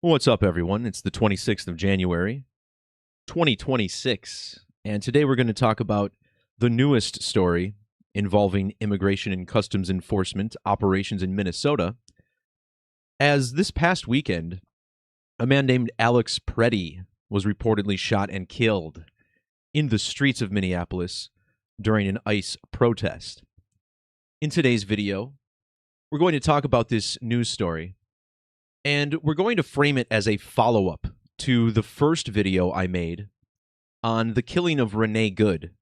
What's up, everyone? It's the 26th of January, 2026, and today we're going to talk about the newest story involving immigration and customs enforcement operations in Minnesota. As this past weekend, a man named Alex Pretti was reportedly shot and killed in the streets of Minneapolis during an ICE protest. In today's video, we're going to talk about this news story, and we're going to frame it as a follow-up to the first video I made on the killing of Renee Good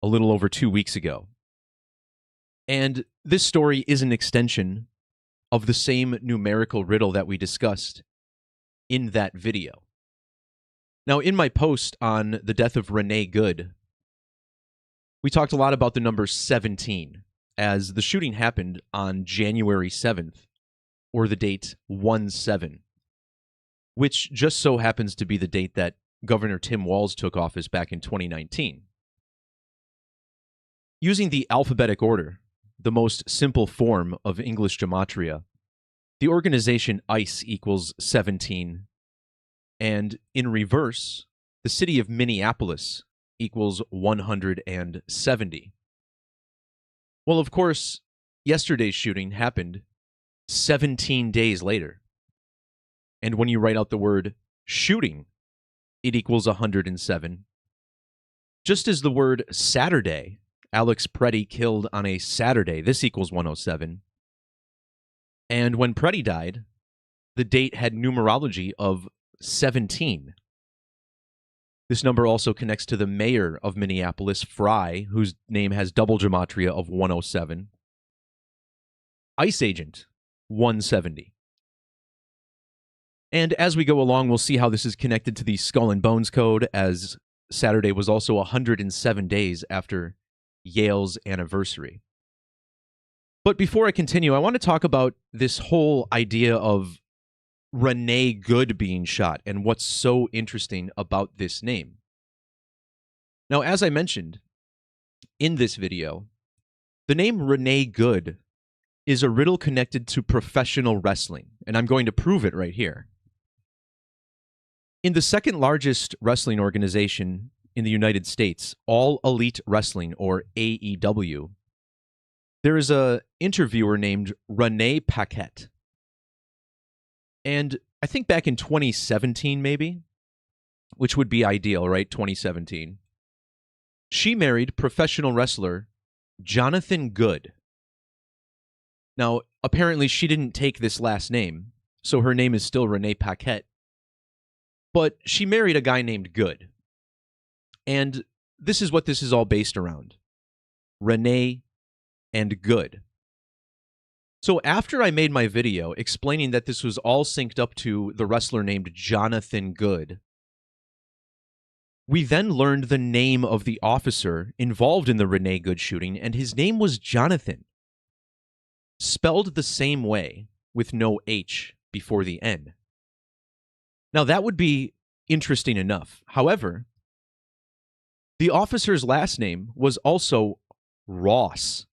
a little over 2 weeks ago. And this story is an extension of the same numerical riddle that we discussed in that video. Now, in my post on the death of Renee Good, we talked a lot about the number 17, as the shooting happened on January 7th, or the date 1/7, which just so happens to be the date that Governor Tim Walz took office back in 2019. Using the alphabetic order, the most simple form of English gematria, the organization ICE equals 17, and in reverse, the city of Minneapolis equals 170. Well, of course, yesterday's shooting happened 17 days later. And when you write out the word shooting, it equals 107. Just as the word Saturday, Alex Pretti killed on a Saturday, this equals 107. And when Pretti died, the date had numerology of 17. This number also connects to the mayor of Minneapolis, Fry, whose name has double gematria of 107. ICE agent, 170. And as we go along, we'll see how this is connected to the Skull and Bones Code, as Saturday was also 107 days after Yale's anniversary. But before I continue, I want to talk about this whole idea of Renee Good being shot and what's so interesting about this name. Now, as I mentioned in this video, the name Renee Good is a riddle connected to professional wrestling, and I'm going to prove it right here. In the second largest wrestling organization in the United States, All Elite Wrestling, or AEW, there is an interviewer named Renee Paquette. And I think back in 2017, maybe, which would be ideal, right? 2017. She married professional wrestler Jonathan Good. Now, apparently she didn't take this last name, so her name is still Renee Paquette. But she married a guy named Good. And this is what this is all based around. Renee and Good. So after I made my video explaining that this was all synced up to the wrestler named Jonathan Good, we then learned the name of the officer involved in the Renee Good shooting, and his name was Jonathan. Spelled the same way, with no H before the N. Now, that would be interesting enough. However, the officer's last name was also Ross.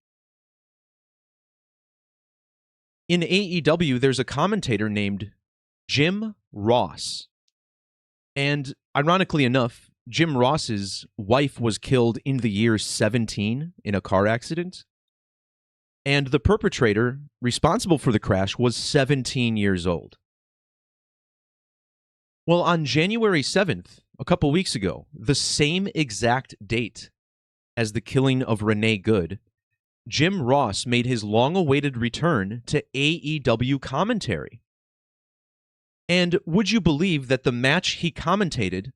In AEW, there's a commentator named Jim Ross. And ironically enough, Jim Ross's wife was killed in the year 17 in a car accident. And the perpetrator responsible for the crash was 17 years old. Well, on January 7th, a couple weeks ago, the same exact date as the killing of Renee Good, Jim Ross made his long-awaited return to AEW commentary. And would you believe that the match he commentated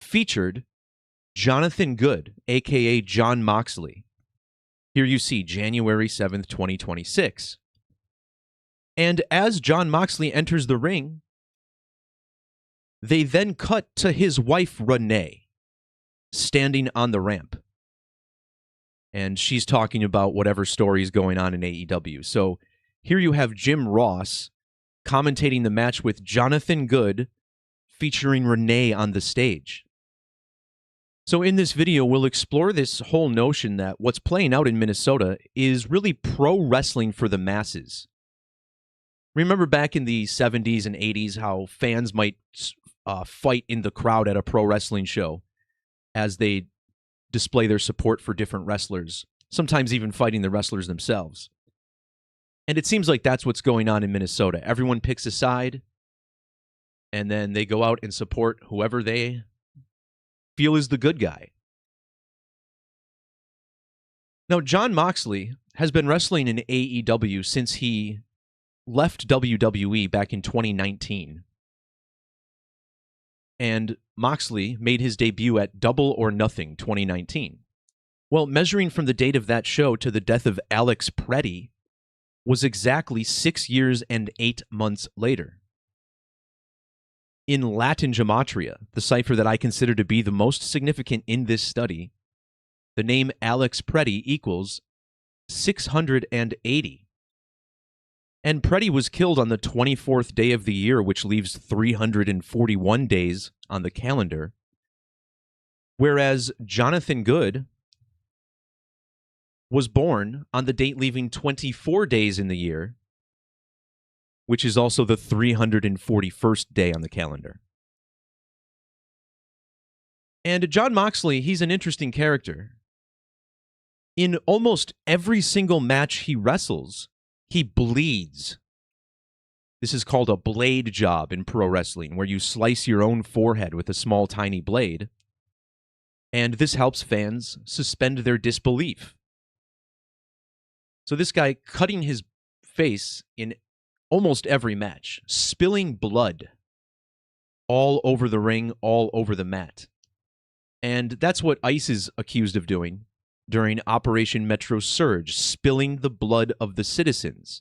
featured Jonathan Good, a.k.a. Jon Moxley? Here you see January 7th, 2026. And as Jon Moxley enters the ring, they then cut to his wife, Renee, standing on the ramp. And she's talking about whatever story is going on in AEW. So here you have Jim Ross commentating the match with Jonathan Good, featuring Renee on the stage. So in this video, we'll explore this whole notion that what's playing out in Minnesota is really pro wrestling for the masses. Remember back in the 70s and 80s how fans might fight in the crowd at a pro wrestling show as they display their support for different wrestlers, sometimes even fighting the wrestlers themselves. And it seems like that's what's going on in Minnesota. Everyone picks a side, and then they go out and support whoever they feel is the good guy. Now, Jon Moxley has been wrestling in AEW since he left WWE back in 2019. And Moxley made his debut at Double or Nothing 2019. Well, measuring from the date of that show to the death of Alex Pretti was exactly 6 years and 8 months later. In Latin Gematria, the cipher that I consider to be the most significant in this study, the name Alex Pretti equals 680. And Pretti was killed on the 24th day of the year, which leaves 341 days on the calendar, whereas Jonathan Good was born on the date leaving 24 days in the year, which is also the 341st day on the calendar. And Jon Moxley, he's an interesting character. In almost every single match he wrestles, he bleeds. This is called a blade job in pro wrestling, where you slice your own forehead with a small, tiny blade. And this helps fans suspend their disbelief. So this guy cutting his face in almost every match, spilling blood all over the ring, all over the mat. And that's what Ice is accused of doing during Operation Metro Surge, spilling the blood of the citizens.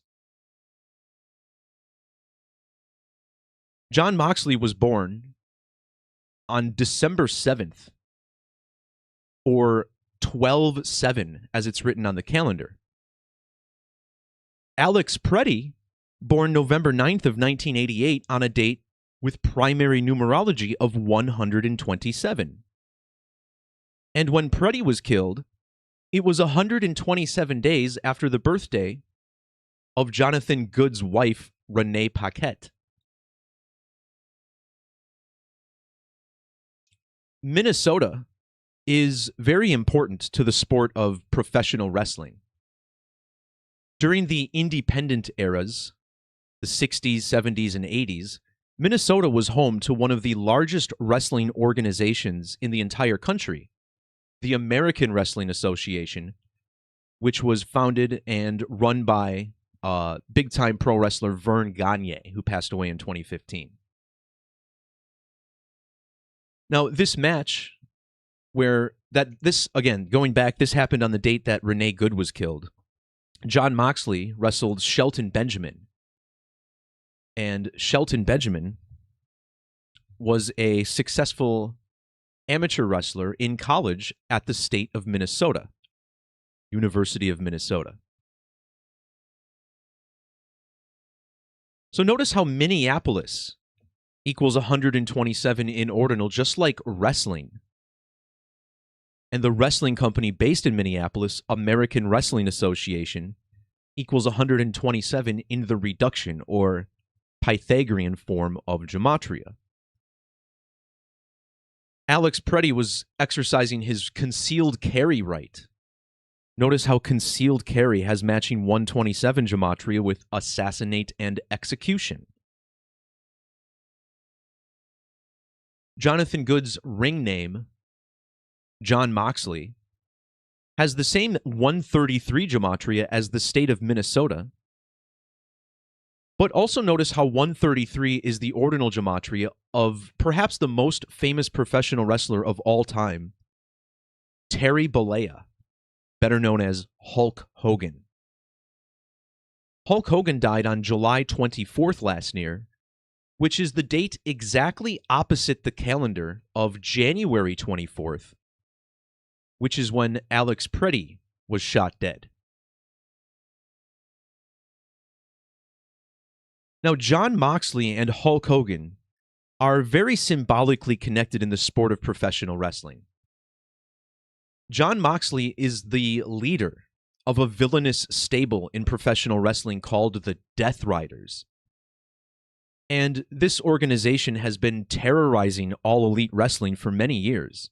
Jon Moxley was born on December 7th, or 12/7, as it's written on the calendar. Alex Pretti, born November 9th of 1988, on a date with primary numerology of 127. And when Pretti was killed, it was 127 days after the birthday of Jonathan Good's wife, Renee Paquette. Minnesota is very important to the sport of professional wrestling. During the independent eras, the 60s, 70s, and 80s, Minnesota was home to one of the largest wrestling organizations in the entire country, the American Wrestling Association, which was founded and run by big-time pro wrestler Vern Gagne, who passed away in 2015. Now, this match, going back, this happened on the date that Renee Good was killed. Jon Moxley wrestled Shelton Benjamin. And Shelton Benjamin was a successful amateur wrestler in college at the state of Minnesota, University of Minnesota. So notice how Minneapolis equals 127 in ordinal, just like wrestling. And the wrestling company based in Minneapolis, American Wrestling Association, equals 127 in the reduction or Pythagorean form of Gematria. Alex Pretti was exercising his concealed carry right. Notice how concealed carry has matching 127 Gematria with assassinate and execution. Jonathan Good's ring name, Jon Moxley, has the same 133 Gematria as the state of Minnesota. But also notice how 133 is the ordinal Gematria of perhaps the most famous professional wrestler of all time, Terry Bollea, better known as Hulk Hogan. Hulk Hogan died on July 24th last year, which is the date exactly opposite the calendar of January 24th, which is when Alex Pretti was shot dead. Now, Jon Moxley and Hulk Hogan are very symbolically connected in the sport of professional wrestling. Jon Moxley is the leader of a villainous stable in professional wrestling called the Death Riders. And this organization has been terrorizing All Elite Wrestling for many years,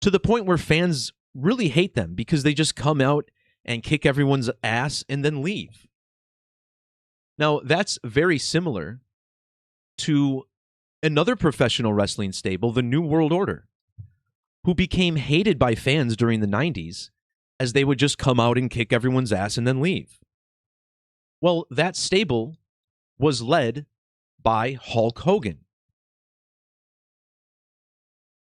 to the point where fans really hate them because they just come out and kick everyone's ass and then leave. Now, that's very similar to another professional wrestling stable, the New World Order, who became hated by fans during the 90s as they would just come out and kick everyone's ass and then leave. Well, that stable was led by Hulk Hogan.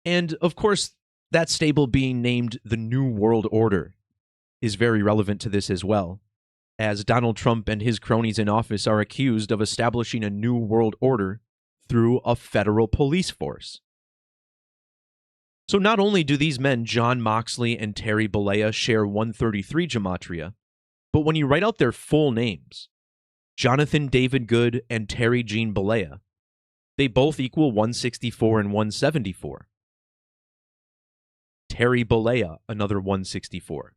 And, of course, that stable being named the New World Order is very relevant to this as well, as Donald Trump and his cronies in office are accused of establishing a new world order through a federal police force. So not only do these men, Jon Moxley and Terry Bollea, share 133 Gematria, but when you write out their full names, Jonathan David Good and Terry Jean Bollea, they both equal 164 and 174. Terry Bollea, another 164.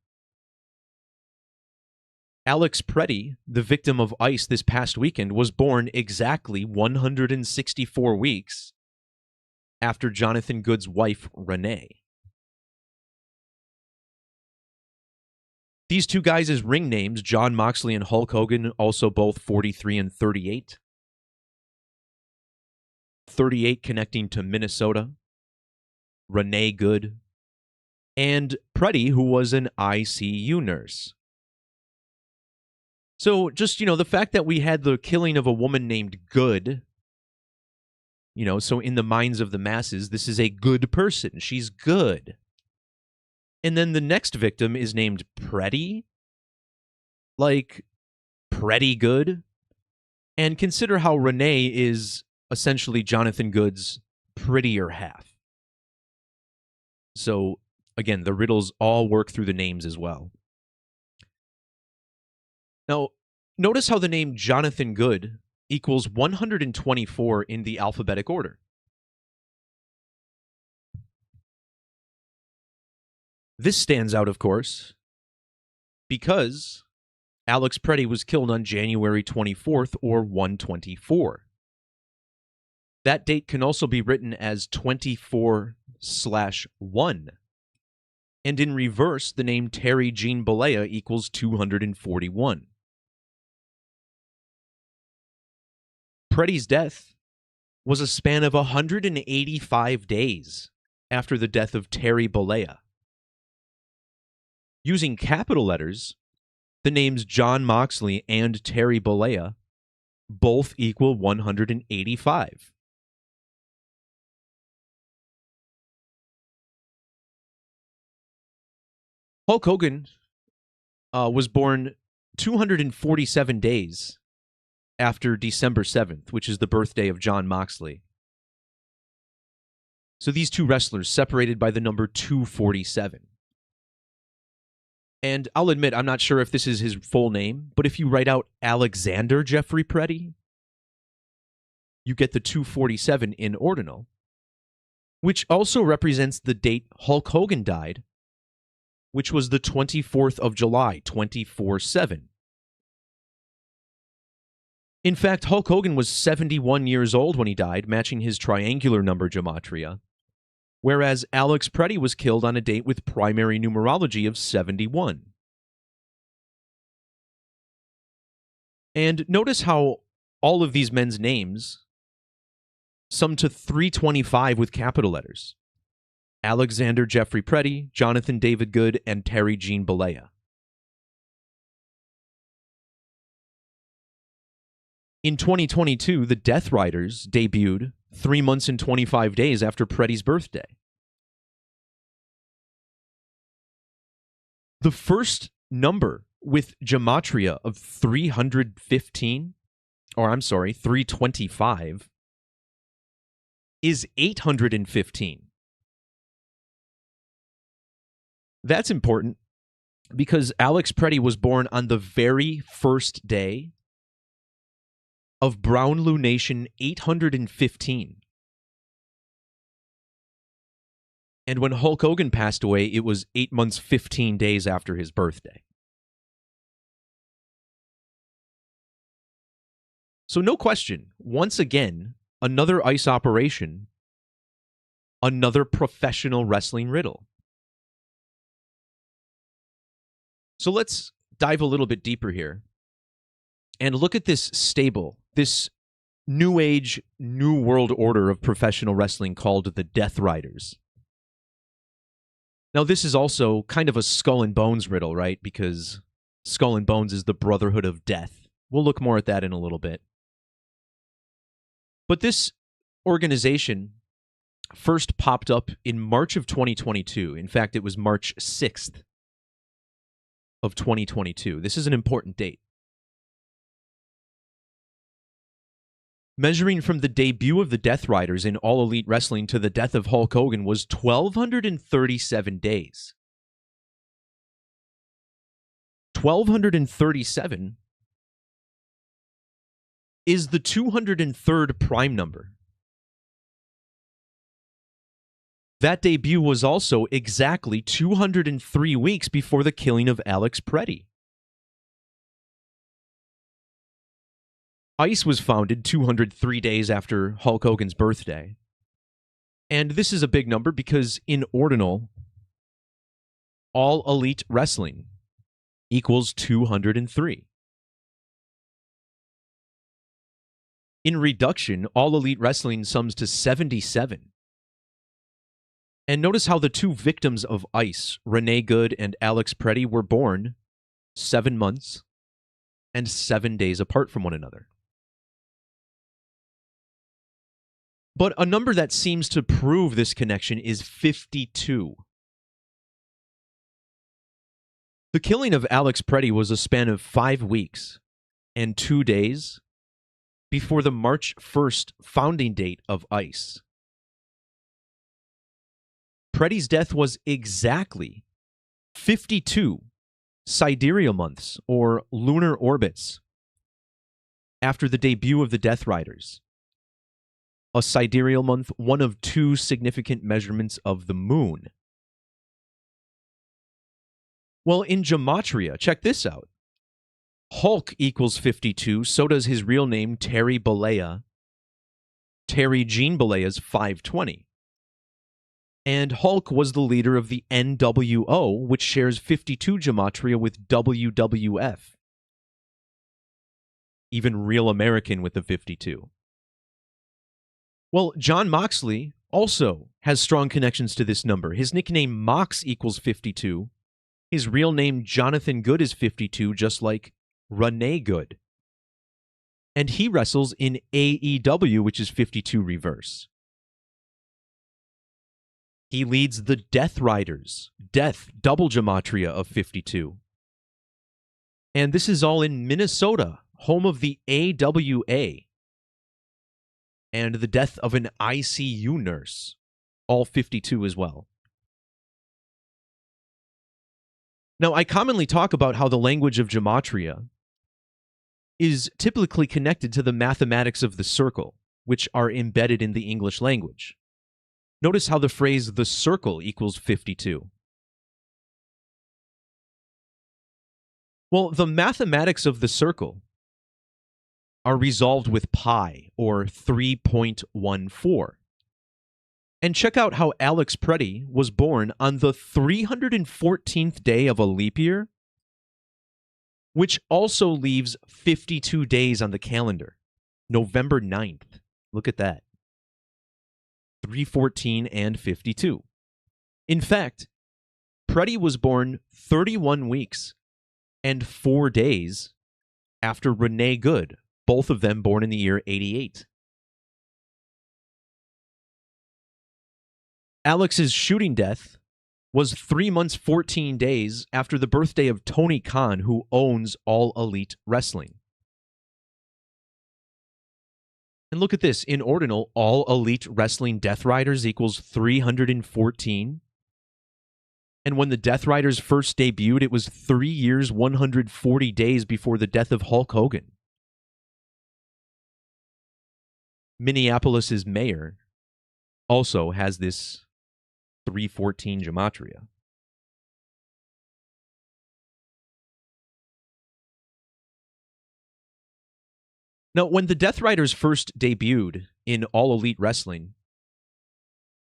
Alex Pretti, the victim of ice this past weekend, was born exactly 164 weeks after Jonathan Good's wife, Renee. These two guys' ring names, Jon Moxley and Hulk Hogan, also both 43 and 38. 38 connecting to Minnesota, Renee Good, and Pretti, who was an ICU nurse. So just, the fact that we had the killing of a woman named Good, so in the minds of the masses, this is a good person. She's good. And then the next victim is named Pretti. Like, Pretti Good. And consider how Renee is essentially Jonathan Good's prettier half. So, again, the riddles all work through the names as well. Now, notice how the name Jonathan Good equals 124 in the alphabetic order. This stands out, of course, because Alex Pretti was killed on January 24th, or 124. That date can also be written as 24/1. And in reverse, the name Terry Jean Bollea equals 241. Pretti's death was a span of 185 days after the death of Terry Bollea. Using capital letters, the names Jon Moxley and Terry Bollea both equal 185. Hulk Hogan was born 247 days after December 7th, which is the birthday of Jon Moxley. So these two wrestlers separated by the number 247. And I'll admit, I'm not sure if this is his full name, but if you write out Alexander Jeffrey Pretti, you get the 247 in ordinal, which also represents the date Hulk Hogan died, which was the 24th of July, 24/7. In fact, Hulk Hogan was 71 years old when he died, matching his triangular number gematria, whereas Alex Pretti was killed on a date with primary numerology of 71. And notice how all of these men's names sum to 325 with capital letters. Alexander Jeffrey Pretti, Jonathan David Good, and Terry Jean Bollea. In 2022, the Death Riders debuted 3 months and 25 days after Pretti's birthday. The first number with gematria of 325, is 815. That's important because Alex Pretti was born on the very first day of Brown Lunation 815. And when Hulk Hogan passed away, it was 8 months, 15 days after his birthday. So no question, once again, another ice operation, another professional wrestling riddle. So let's dive a little bit deeper here and look at this stable, this new age, new world order of professional wrestling called the Death Riders. Now, this is also kind of a Skull and Bones riddle, right? Because Skull and Bones is the Brotherhood of Death. We'll look more at that in a little bit. But this organization first popped up in March of 2022. In fact, it was March 6th of 2022. This is an important date. Measuring from the debut of the Death Riders in All Elite Wrestling to the death of Hulk Hogan was 1,237 days. 1,237 is the 203rd prime number. That debut was also exactly 203 weeks before the killing of Alex Pretti. ICE was founded 203 days after Hulk Hogan's birthday. And this is a big number because in ordinal, All Elite Wrestling equals 203. In reduction, All Elite Wrestling sums to 77. And notice how the two victims of ICE, Renee Good and Alex Pretti, were born 7 months and 7 days apart from one another. But a number that seems to prove this connection is 52. The killing of Alex Pretti was a span of 5 weeks and 2 days before the March 1st founding date of ICE. Pretti's death was exactly 52 sidereal months, or lunar orbits, after the debut of the Death Riders. A sidereal month, one of 2 significant measurements of the moon. Well, in Gematria, check this out. Hulk equals 52, so does his real name, Terry Bollea. Terry Jean Bollea's 520. And Hulk was the leader of the NWO, which shares 52 Gematria with WWF. Even Real American with the 52. Well, Jon Moxley also has strong connections to this number. His nickname Mox equals 52. His real name Jonathan Good is 52, just like Renee Good. And he wrestles in AEW, which is 52 reverse. He leads the Death Riders, Death, double Gematria of 52. And this is all in Minnesota, home of the AWA. And the death of an ICU nurse, all 52 as well. Now, I commonly talk about how the language of Gematria is typically connected to the mathematics of the circle, which are embedded in the English language. Notice how the phrase "the circle equals 52." Well, the mathematics of the circle are resolved with pi, or 3.14. And check out how Alex Pretti was born on the 314th day of a leap year, which also leaves 52 days on the calendar. November 9th. Look at that. 314 and 52. In fact, Pretti was born 31 weeks and 4 days after Renee Good, both of them born in the year 88. Alex's shooting death was 3 months, 14 days after the birthday of Tony Khan, who owns All Elite Wrestling. And look at this. In ordinal, All Elite Wrestling Death Riders equals 314. And when the Death Riders first debuted, it was 3 years, 140 days before the death of Hulk Hogan. Minneapolis's mayor also has this 314 Gematria. Now, when the Death Riders first debuted in All Elite Wrestling,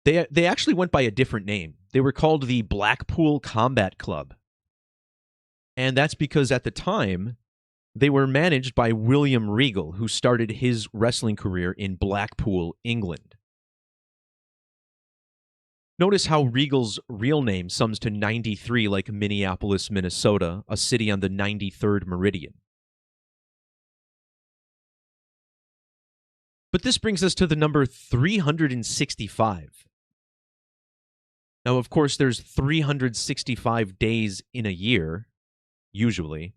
they actually went by a different name. They were called the Blackpool Combat Club. And that's because at the time, they were managed by William Regal, who started his wrestling career in Blackpool, England. Notice how Regal's real name sums to 93 like Minneapolis, Minnesota, a city on the 93rd meridian. But this brings us to the number 365. Now, of course, there's 365 days in a year, usually.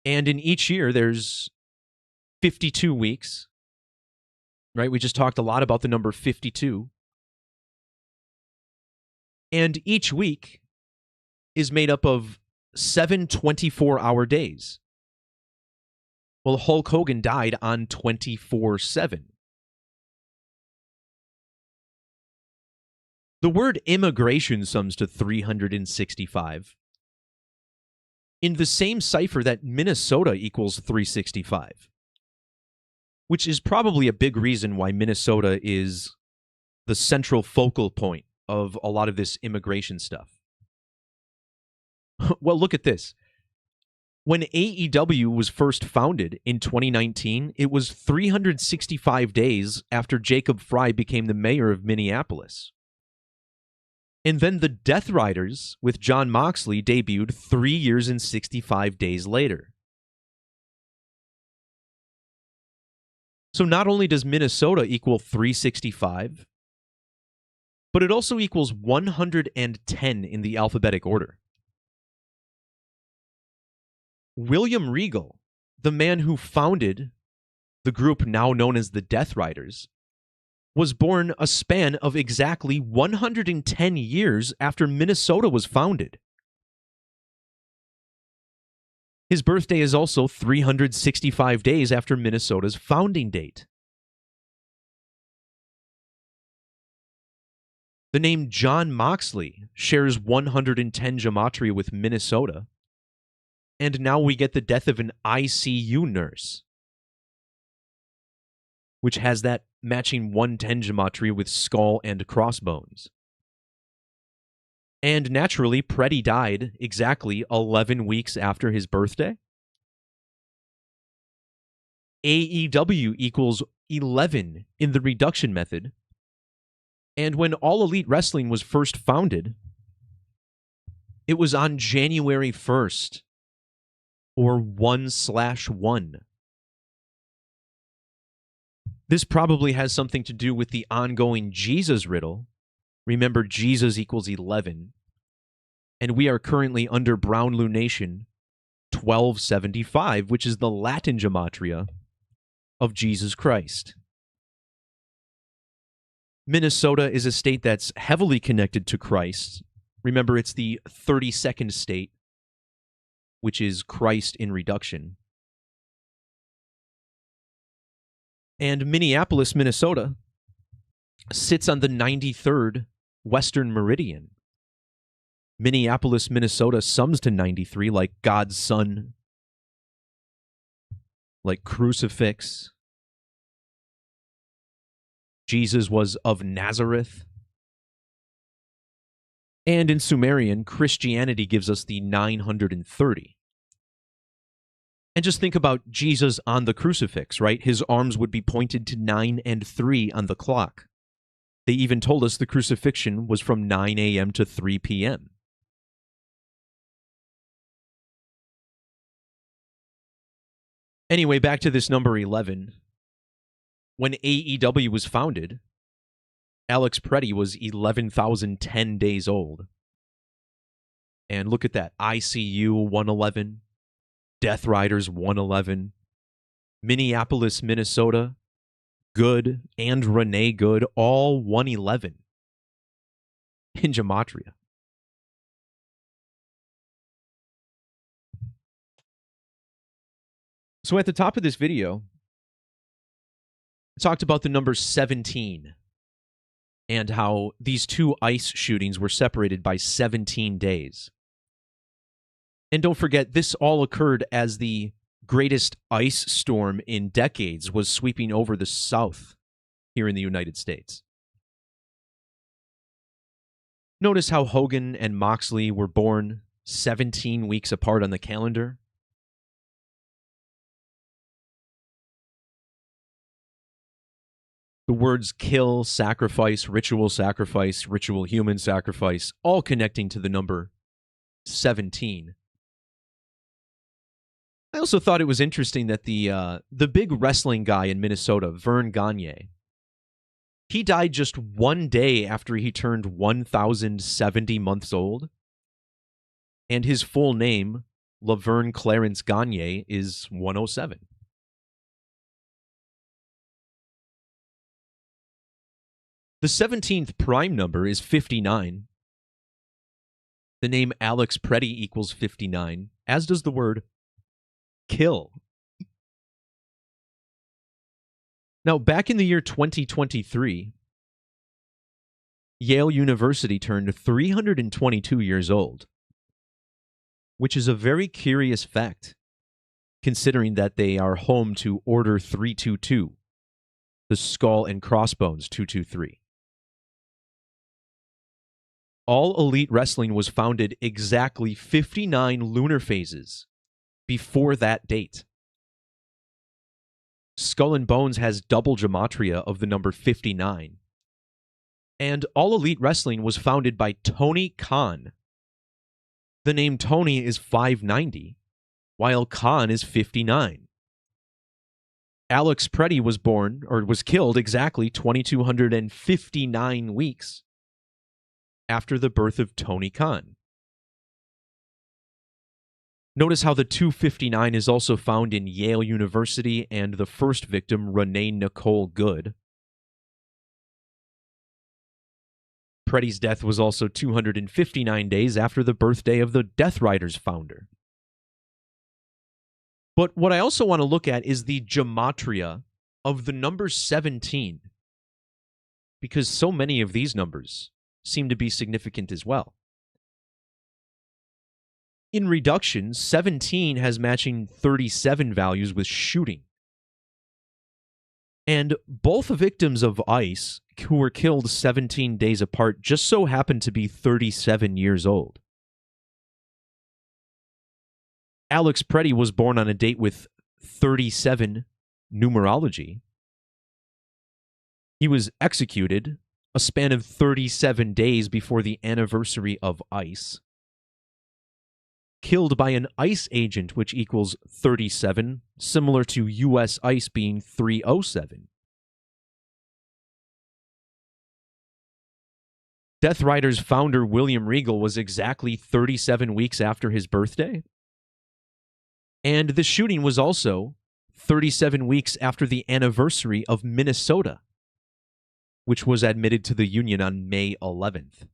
And in each year, there's 52 weeks, right? We just talked a lot about the number 52. And each week is made up of 7 24-hour days. Well, Hulk Hogan died on 24/7. The word immigration sums to 365. In the same cipher that Minnesota equals 365. Which is probably a big reason why Minnesota is the central focal point of a lot of this immigration stuff. Well, look at this. When AEW was first founded in 2019, it was 365 days after Jacob Fry became the mayor of Minneapolis. And then the Death Riders with Jon Moxley debuted 3 years and 65 days later. So not only does Minnesota equal 365, but it also equals 110 in the alphabetic order. William Regal, the man who founded the group now known as the Death Riders, was born a span of exactly 110 years after Minnesota was founded. His birthday is also 365 days after Minnesota's founding date. The name Jon Moxley shares 110 Gematria with Minnesota, and now we get the death of an ICU nurse, which has that matching 110 Gematria with skull and crossbones. And naturally, Pretti died exactly 11 weeks after his birthday. AEW equals 11 in the reduction method. And when All Elite Wrestling was first founded, it was on January 1st, or 1/1. This probably has something to do with the ongoing Jesus riddle. Remember, Jesus equals 11. And we are currently under Brown Lunation 1275, which is the Latin Gematria of Jesus Christ. Minnesota is a state that's heavily connected to Christ. Remember, it's the 32nd state, which is Christ in reduction. And Minneapolis, Minnesota, sits on the 93rd Western Meridian. Minneapolis, Minnesota sums to 93, like God's Son, like crucifix. Jesus was of Nazareth. And in Sumerian, Christianity gives us the 930. And just think about Jesus on the crucifix, right? His arms would be pointed to 9 and 3 on the clock. They even told us the crucifixion was from 9 a.m. to 3 p.m. Anyway, back to this number 11. When AEW was founded, Alex Pretti was 11,010 days old. And look at that. ICU 111. Death Riders 111. Minneapolis, Minnesota, Good, and Renee Good, all 111 in Gematria. So at the top of this video, I talked about the number 17 and how these two ice shootings were separated by 17 days. And don't forget, this all occurred as the greatest ice storm in decades was sweeping over the South here in the United States. Notice how Hogan and Moxley were born 17 weeks apart on the calendar. The words kill, sacrifice, ritual human sacrifice, all connecting to the number 17. I also thought it was interesting that the big wrestling guy in Minnesota, Vern Gagne, he died just one day after he turned 1,070 months old. And his full name, Laverne Clarence Gagne, is 107. The 17th prime number is 59. The name Alex Pretti equals 59, as does the word kill. Now, back in the year 2023, Yale University turned 322 years old, which is a very curious fact, considering that they are home to Order 322, the Skull and Crossbones 223. All Elite Wrestling was founded exactly 59 lunar phases before that date. Skull and Bones has double gematria of the number 59. And All Elite Wrestling was founded by Tony Khan. The name Tony is 590, while Khan is 59. Alex Pretti was killed exactly 2,259 weeks after the birth of Tony Khan. Notice how the 259 is also found in Yale University and the first victim, Renee Nicole Good. Pretti's death was also 259 days after the birthday of the Death Riders founder. But what I also want to look at is the gematria of the number 17, because so many of these numbers seem to be significant as well. In reduction, 17 has matching 37 values with shooting. And both victims of ICE who were killed 17 days apart just so happened to be 37 years old. Alex Pretti was born on a date with 37 numerology. He was executed a span of 37 days before the anniversary of ICE. Killed by an ICE agent, which equals 37, similar to U.S. ICE being 307. Death Riders founder William Regal was exactly 37 weeks after his birthday. And the shooting was also 37 weeks after the anniversary of Minnesota, which was admitted to the Union on May 11th.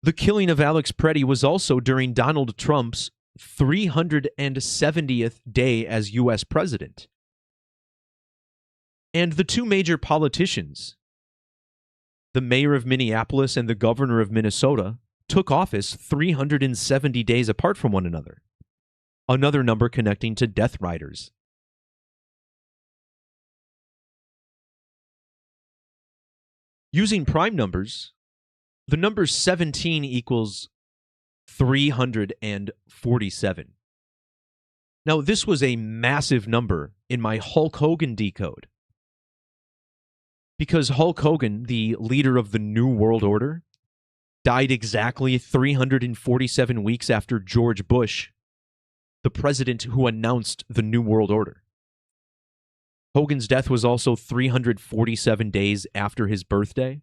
The killing of Alex Pretti was also during Donald Trump's 370th day as U.S. president. And the two major politicians, the mayor of Minneapolis and the governor of Minnesota, took office 370 days apart from one another. Another number connecting to Death Riders. Using prime numbers, the number 17 equals 347. Now, this was a massive number in my Hulk Hogan decode. Because Hulk Hogan, the leader of the New World Order, died exactly 347 weeks after George Bush, the president who announced the New World Order. Hogan's death was also 347 days after his birthday.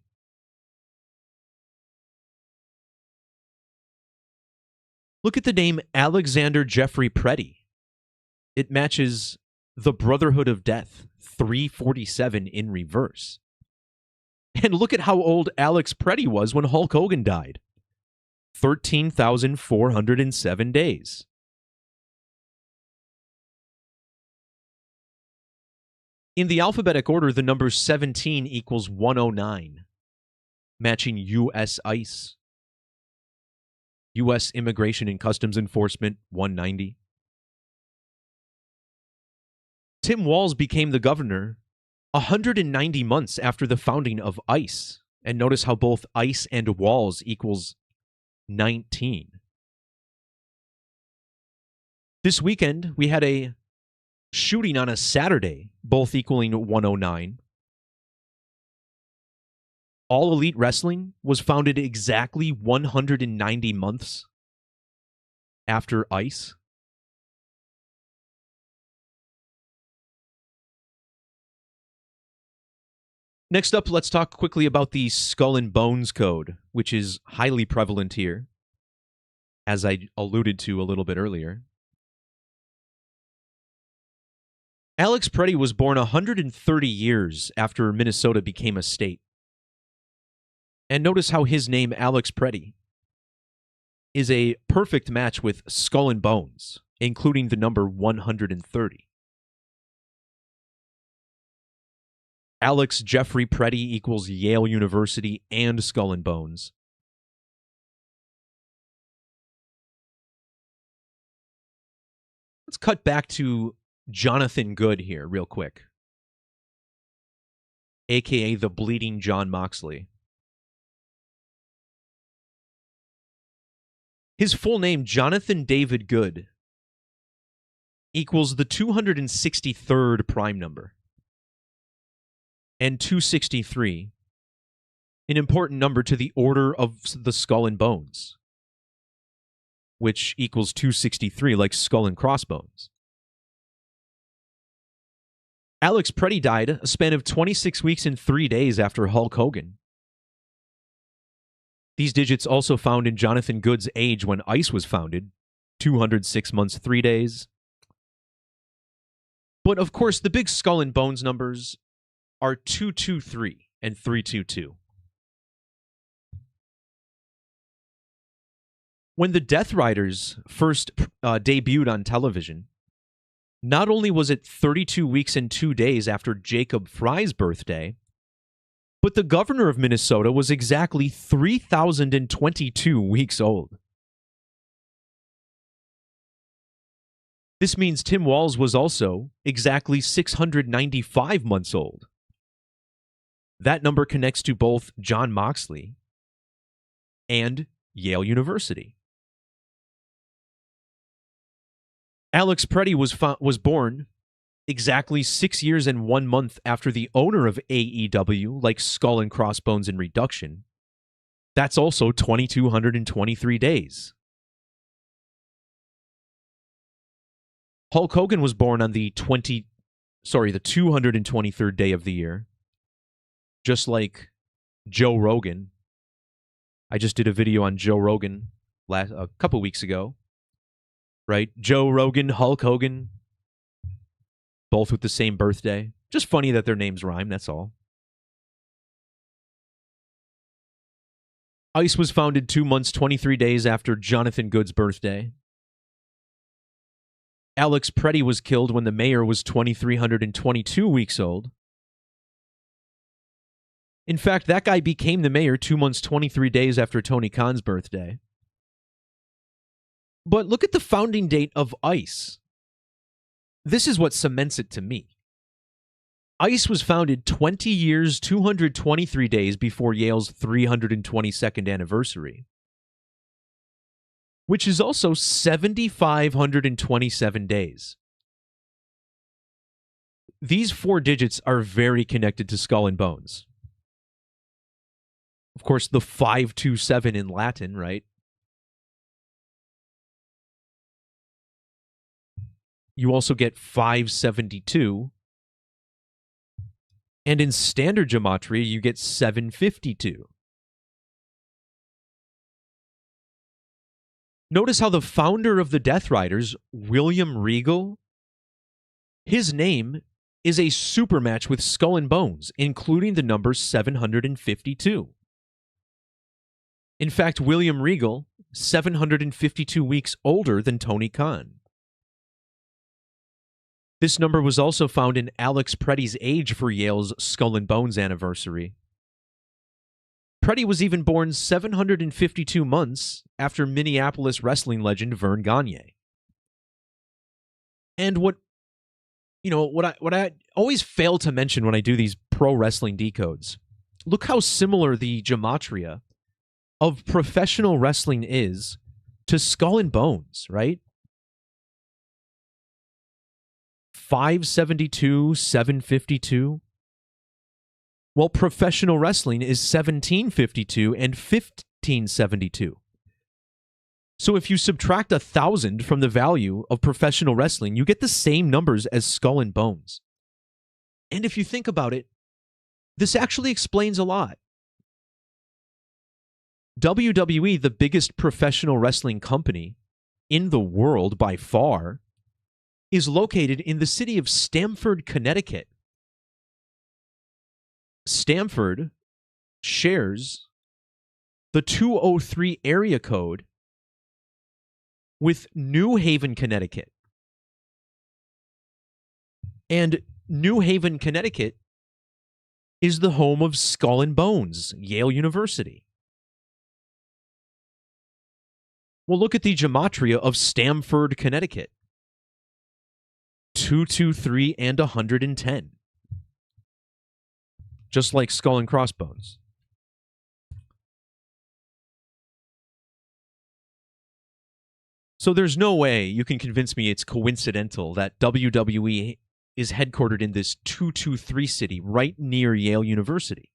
Look at the name Alexander Jeffrey Pretti. It matches the Brotherhood of Death, 347 in reverse. And look at how old Alex Pretti was when Hulk Hogan died. 13,407 days. In the alphabetic order, the number 17 equals 109, matching U.S. ICE. U.S. Immigration and Customs Enforcement, 190. Tim Walz became the governor 190 months after the founding of ICE. And notice how both ICE and Walz equals 19. This weekend, we had a shooting on a Saturday, both equaling 109. All Elite Wrestling was founded exactly 190 months after ICE. Next up, let's talk quickly about the Skull and Bones Code, which is highly prevalent here, as I alluded to a little bit earlier. Alex Pretti was born 130 years after Minnesota became a state. And notice how his name, Alex Pretti, is a perfect match with Skull and Bones, including the number 130. Alex Jeffrey Pretti equals Yale University and Skull and Bones. Let's cut back to Jonathan Good here real quick, a.k.a. the Bleeding Jon Moxley. His full name, Jonathan David Good, equals the 263rd prime number. And 263, an important number to the Order of the Skull and Bones, which equals 263, like skull and crossbones. Alex Pretti died a span of 26 weeks and 3 days after Hulk Hogan. These digits also found in Jonathan Good's age when ICE was founded, 206 months, 3 days. But of course, the big Skull and Bones numbers are 223 and 322. When the Death Riders first debuted on television, not only was it 32 weeks and 2 days after Jacob Fry's birthday, but the governor of Minnesota was exactly 3,022 weeks old. This means Tim Walz was also exactly 695 months old. That number connects to both Jon Moxley and Yale University. Alex Pretti was born exactly 6 years and 1 month after the owner of AEW, like Skull and Crossbones and Reduction. That's also 2,223 days. Hulk Hogan was born on the 223rd day of the year. Just like Joe Rogan. I just did a video on Joe Rogan a couple weeks ago. Right? Joe Rogan, Hulk Hogan, both with the same birthday. Just funny that their names rhyme, that's all. ICE was founded 2 months, 23 days after Jonathan Good's birthday. Alex Pretti was killed when the mayor was 2,322 weeks old. In fact, that guy became the mayor 2 months, 23 days after Tony Khan's birthday. But look at the founding date of ICE. This is what cements it to me. ICE was founded 20 years, 223 days before Yale's 322nd anniversary, which is also 7,527 days. These 4 digits are very connected to Skull and Bones. Of course, the 527 in Latin, right? You also get 572. And in standard gematria, you get 752. Notice how the founder of the Death Riders, William Regal, his name is a super match with Skull and Bones, including the number 752. In fact, William Regal, 752 weeks older than Tony Khan. This number was also found in Alex Pretti's age for Yale's Skull and Bones anniversary. Pretti was even born 752 months after Minneapolis wrestling legend Vern Gagne. And what I always fail to mention when I do these pro wrestling decodes, look how similar the gematria of professional wrestling is to Skull and Bones, right? 572, 752. Well, professional wrestling is 1752 and 1572. So if you subtract 1,000 from the value of professional wrestling, you get the same numbers as Skull and Bones. And if you think about it, this actually explains a lot. WWE, the biggest professional wrestling company in the world by far, is located in the city of Stamford, Connecticut. Stamford shares the 203 area code with New Haven, Connecticut. And New Haven, Connecticut is the home of Skull and Bones, Yale University. Well, look at the gematria of Stamford, Connecticut. 223 and 110. Just like Skull and Crossbones. So there's no way you can convince me it's coincidental that WWE is headquartered in this 223 city right near Yale University.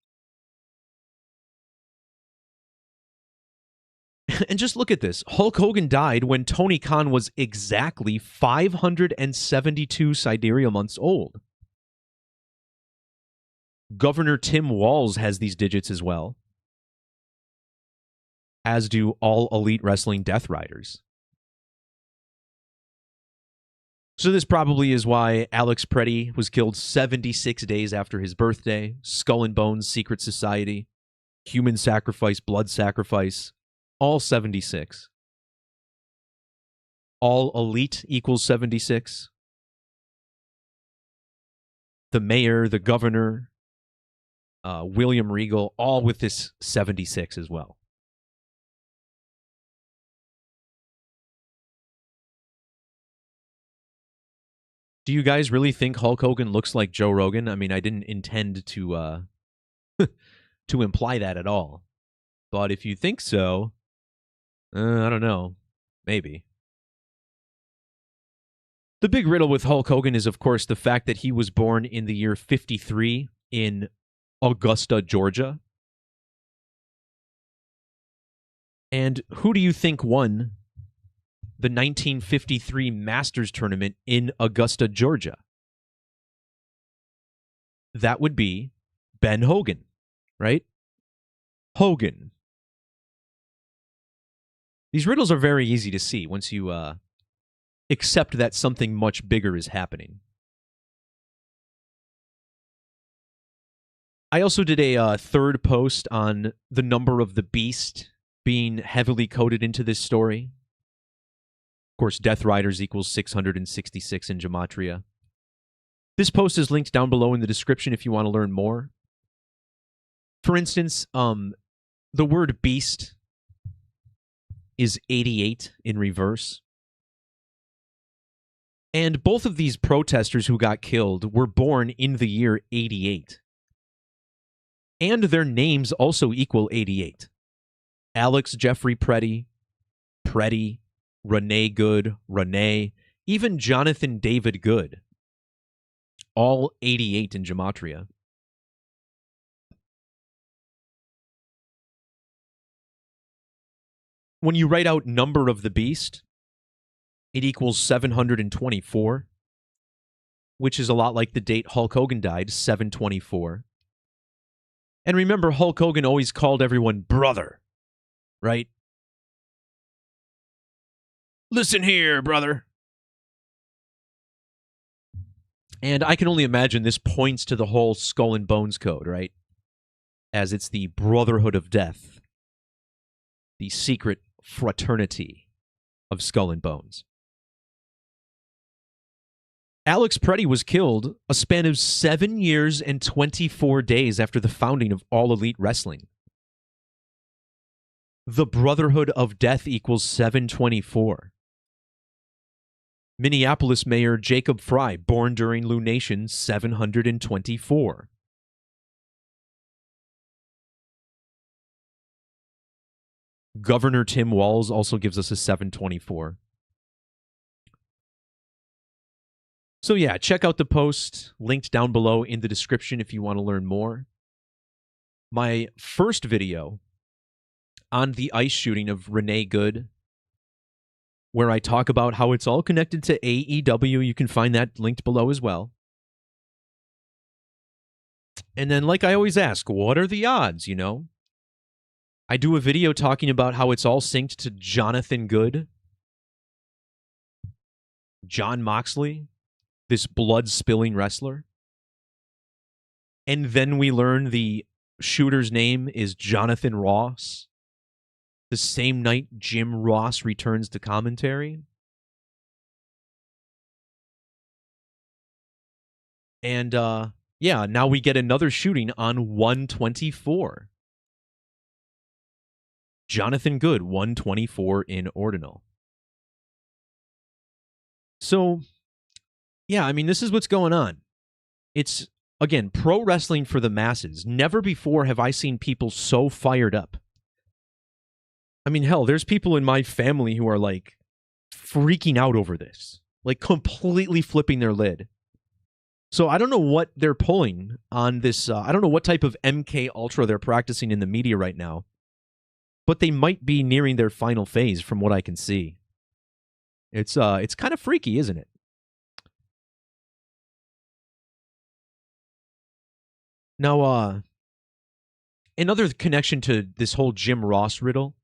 And just look at this. Hulk Hogan died when Tony Khan was exactly 572 sidereal months old. Governor Tim Walz has these digits as well, as do all Elite Wrestling Death Riders. So this probably is why Alex Pretti was killed 76 days after his birthday. Skull and Bones, Secret Society, Human Sacrifice, Blood Sacrifice, all 76. All Elite equals 76. The mayor, the governor, William Regal, all with this 76 as well. Do you guys really think Hulk Hogan looks like Joe Rogan? I mean, I didn't intend to to imply that at all. But if you think so, I don't know. Maybe. The big riddle with Hulk Hogan is, of course, the fact that he was born in the year 53 in Augusta, Georgia. And who do you think won the 1953 Masters tournament in Augusta, Georgia? That would be Ben Hogan, right? Hogan. These riddles are very easy to see once you accept that something much bigger is happening. I also did a third post on the number of the beast being heavily coded into this story. Of course, Death Riders equals 666 in Gematria. This post is linked down below in the description if you want to learn more. For instance, the word beast is 88 in reverse. And both of these protesters who got killed were born in the year 88. And their names also equal 88. Alex Jeffrey Pretti, Pretti, Renee Good, Renee, even Jonathan David Good. All 88 in Gematria. When you write out number of the beast, it equals 724, which is a lot like the date Hulk Hogan died, 7/24. And remember, Hulk Hogan always called everyone brother, right? Listen here, brother. And I can only imagine this points to the whole Skull and Bones code, right? As it's the Brotherhood of Death, the secret fraternity of Skull and Bones. Alex Pretti was killed a span of 7 years and 24 days after the founding of All Elite Wrestling. The Brotherhood of Death equals 724. Minneapolis Mayor Jacob Fry, born during lunation, 724. Governor Tim Walz also gives us a 724. So yeah, check out the post linked down below in the description if you want to learn more. My first video on the ice shooting of Renee Good, where I talk about how it's all connected to AEW. You can find that linked below as well. And then, like I always ask, what are the odds, you know? I do a video talking about how it's all synced to Jonathan Good, Jon Moxley, this blood-spilling wrestler. And then we learn the shooter's name is Jonathan Ross. The same night Jim Ross returns to commentary. And, yeah, now we get another shooting on 124. Jonathan Good, 124 in Ordinal. So, yeah, I mean, this is what's going on. It's, again, pro wrestling for the masses. Never before have I seen people so fired up. I mean, hell, there's people in my family who are, like, freaking out over this. Like, completely flipping their lid. So I don't know what they're pulling on this. I don't know what type of MK Ultra they're practicing in the media right now. But they might be nearing their final phase from what I can see. It's kind of freaky, isn't it? Now, another connection to this whole Jim Ross riddle.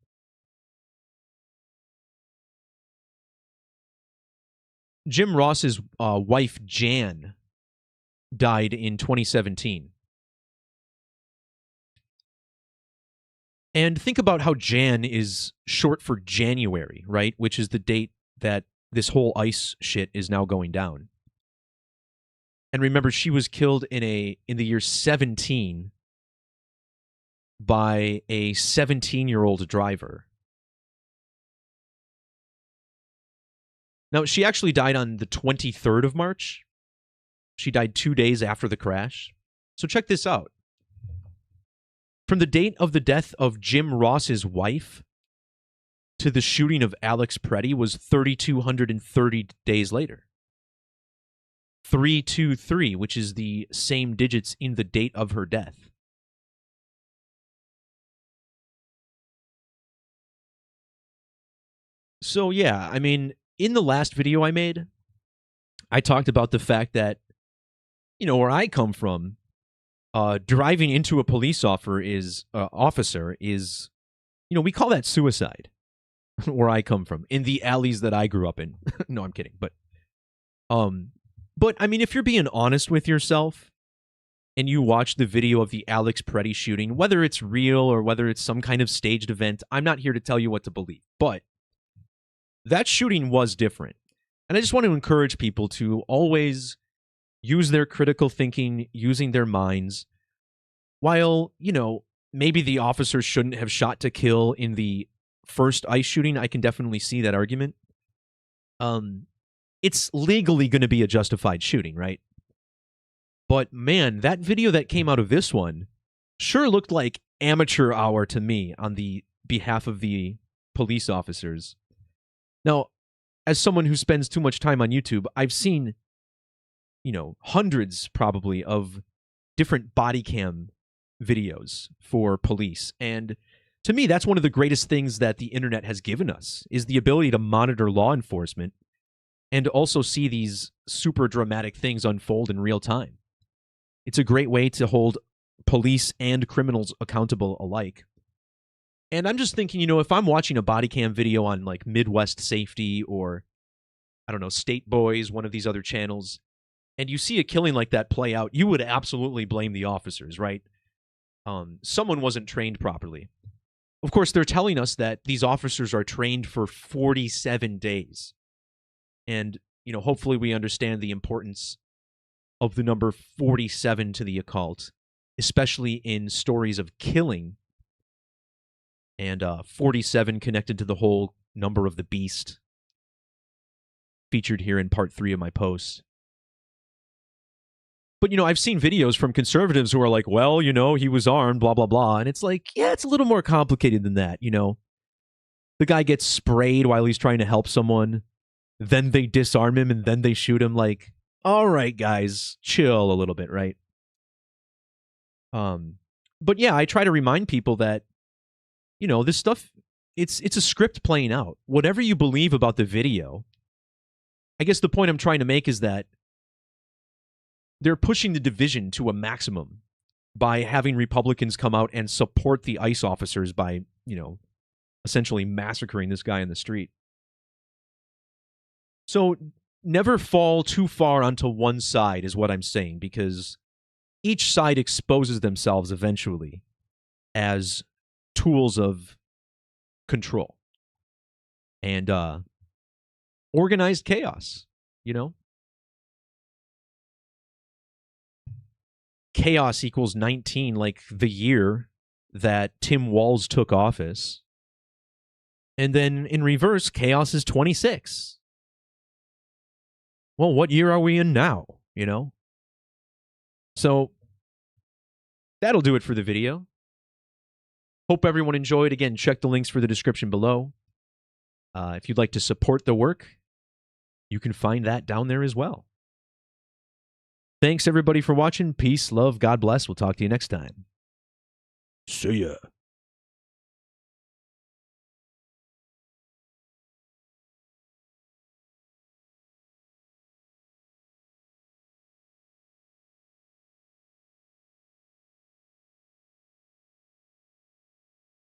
Jim Ross's wife, Jan, died in 2017. And think about how Jan is short for January, right? Which is the date that this whole ice shit is now going down. And remember, she was killed in the year 17 by a 17-year-old driver. Now, she actually died on the 23rd of March. She died 2 days after the crash. So check this out. From the date of the death of Jim Ross's wife to the shooting of Alex Pretti was 3,230 days later. 323, which is the same digits in the date of her death. So yeah, I mean, in the last video I made, I talked about the fact that, you know, where I come from, driving into a police officer is, you know, we call that suicide. Where I come from, in the alleys that I grew up in. No, I'm kidding, but I mean, if you're being honest with yourself, and you watch the video of the Alex Pretti shooting, whether it's real or whether it's some kind of staged event, I'm not here to tell you what to believe, but that shooting was different. And I just want to encourage people to always use their critical thinking, using their minds, while, you know, maybe the officers shouldn't have shot to kill in the first ice shooting. I can definitely see that argument. It's legally going to be a justified shooting, right? But man, that video that came out of this one sure looked like amateur hour to me on the behalf of the police officers. Now, as someone who spends too much time on YouTube, I've seen, you know, hundreds probably of different body cam videos for police. And to me, that's one of the greatest things that the internet has given us, is the ability to monitor law enforcement and also see these super dramatic things unfold in real time. It's a great way to hold police and criminals accountable alike. And I'm just thinking, you know, if I'm watching a body cam video on like Midwest Safety or, I don't know, State Boys, one of these other channels, and you see a killing like that play out, you would absolutely blame the officers, right? Someone wasn't trained properly. Of course, they're telling us that these officers are trained for 47 days. And, you know, hopefully we understand the importance of the number 47 to the occult, especially in stories of killing. and 47 connected to the whole number of the beast, featured here in part 3 of my post. But, I've seen videos from conservatives who are like, well, he was armed, blah, blah, blah. And it's like, yeah, it's a little more complicated than that, The guy gets sprayed while he's trying to help someone. Then they disarm him and then they shoot him. Like, all right, guys, chill a little bit, right? But yeah, I try to remind people that, this stuff, it's a script playing out. Whatever you believe about the video, I guess the point I'm trying to make is that they're pushing the division to a maximum by having Republicans come out and support the ICE officers by, essentially massacring this guy in the street. So never fall too far onto one side is what I'm saying, because each side exposes themselves eventually as tools of control and organized chaos, Chaos equals 19, like the year that Tim Walz took office. And then in reverse, chaos is 26. Well, what year are we in now, So that'll do it for the video. Hope everyone enjoyed. Again, check the links for the description below. If you'd like to support the work, you can find that down there as well. Thanks, everybody, for watching. Peace, love, God bless. We'll talk to you next time. See ya.